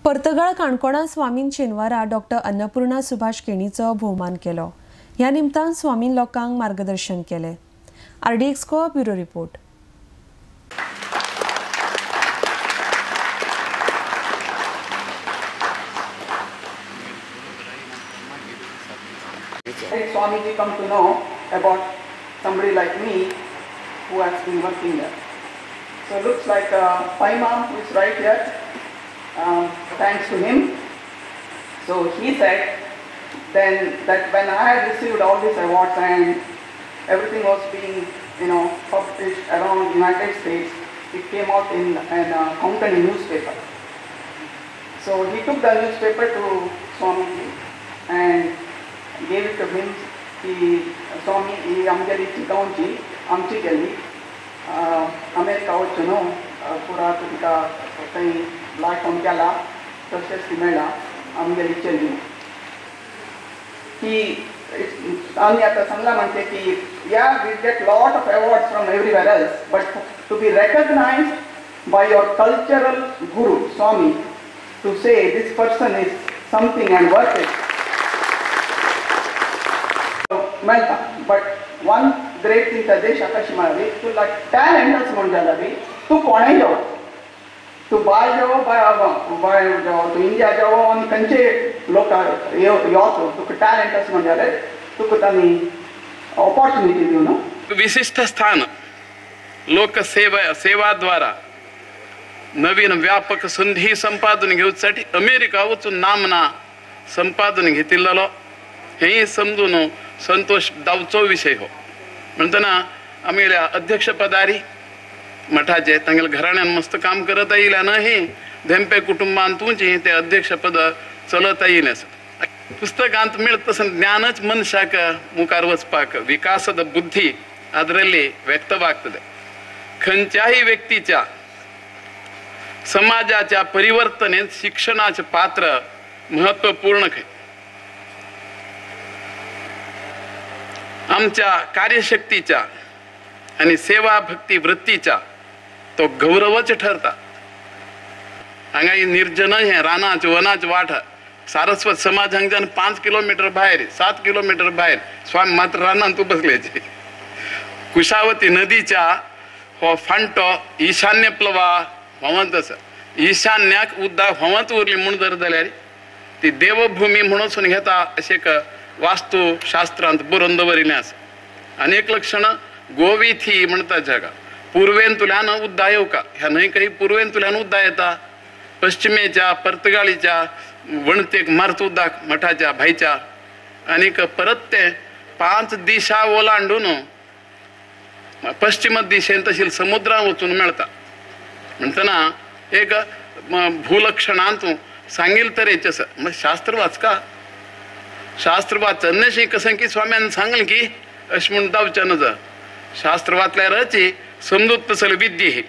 पर्तगाळ काणकोणा स्वामीन शेनवारा डॉक्टर अन्नपूर्णा सुभाष केणीचो भोवमान केलो। ह्या निमतान स्वामीन लोकांक मार्गदर्शन केले। RDX को bureau report. Swamiji come to know about somebody like me who has been working there. So it looks like Paimam who is right here, thanks to him. So he said then that when I had received all these awards and everything was being published around United States, it came out in Konkani newspaper. So he took the newspaper to Swamiji and gave it to him. स्वामी ही आमगेली चिकावची आमची गेली America वचून पुरा तिका थंय platform केला तशेंच ती मेळ्ळा आमगेली चली की आमी आतां सांगला म्हणचे की we get lot of awards from everywhere else but to be recognised by your cultural guru swami to say this person is something and worth it मेळटा बट वन ग्रेट थिंग देश आकाशी म्हळ्यार तुला टॅलंटच म्हण जाला बी तूं कोणेय जावं तूं बाय जावं बाय जावं तूं इंडिया जावं आनी खंयचे लोक यो तुका टॅलंटच म्हण जाल्यार तुका तांणी ऑपॉर्च्युनिटी दिवं न्हू। विशिष्ट स्थान लोकसेवा द्वारा नवीन व्यापक संधी संपादन घेवसाठी अमेरिका वचून नामना संपादन घेतिल्लो हे समजून संतोष जावचो विषय हो म्हणटना आमगेल्या अध्यक्ष पदारी मठाचे तांगेल्या घराण्यान मस्त काम करत आयिल्ल्या न्ही धेंपे कुटुंबांतूच ते अध्यक्ष पद चलत आयिल्लें आसा। पुस्तकांत मेळत तसं ज्ञानच मनशाक मुखार वचपाक विकासद बुद्धी ಅದರಲ್ಲಿ ವ್ಯಕ್ತವಾಗ್ತದೆ। खंयच्याही व्यक्तीच्या समाजाच्या परिवर्तनेत शिक्षणाचे पात्र महत्त्वपूर्ण आहे। आमच्या कार्यशक्तीच्या आणि सेवा भक्ती वृत्तीचा तो गौरवच ठरता। हांगा निर्जन हे रानाच वनाच वाट सारस्वत समाज हांगच्यान 5 किलोमीटर भायर 7 किलोमीटर भायर स्वामी मात्र रानांत बसलेचे। कुशावती नदीच्या हो फांटो ईशान्य प्लवा व्हावंत आसा। ईशान्याक उदक व्हावंत उरली म्हूण जर जाल्यार ती देवभूमी म्हणून घेता अशें वास्तू शास्त्रांत बरोवन दवरिल्लें आसा। अनेक लक्षणां गोविथी म्हणटा जगा पूर्वेंतल्यान उदक येवका ह्या न्हंयकय पूर्वेंतल्यान उदक येता। पश्चिमेच्या पर्तगाळीच्या वणतेक मारत उदक मठाच्या भायच्या आनीक परत ते 5 दिशा ओलांडून पश्चिम दिशेन तशील समुद्रांत वचून मेळटा। म्हणटना एक भूलक्षणांत सांगिल्ले तरेचें आसा। शास्त्र वाचका शास्त्र वाचन कसं की स्वाम्यान सांगलें की अशें म्हूण जावचें नज शास्त्र वाचल्यारच समजूत तसले विद्ये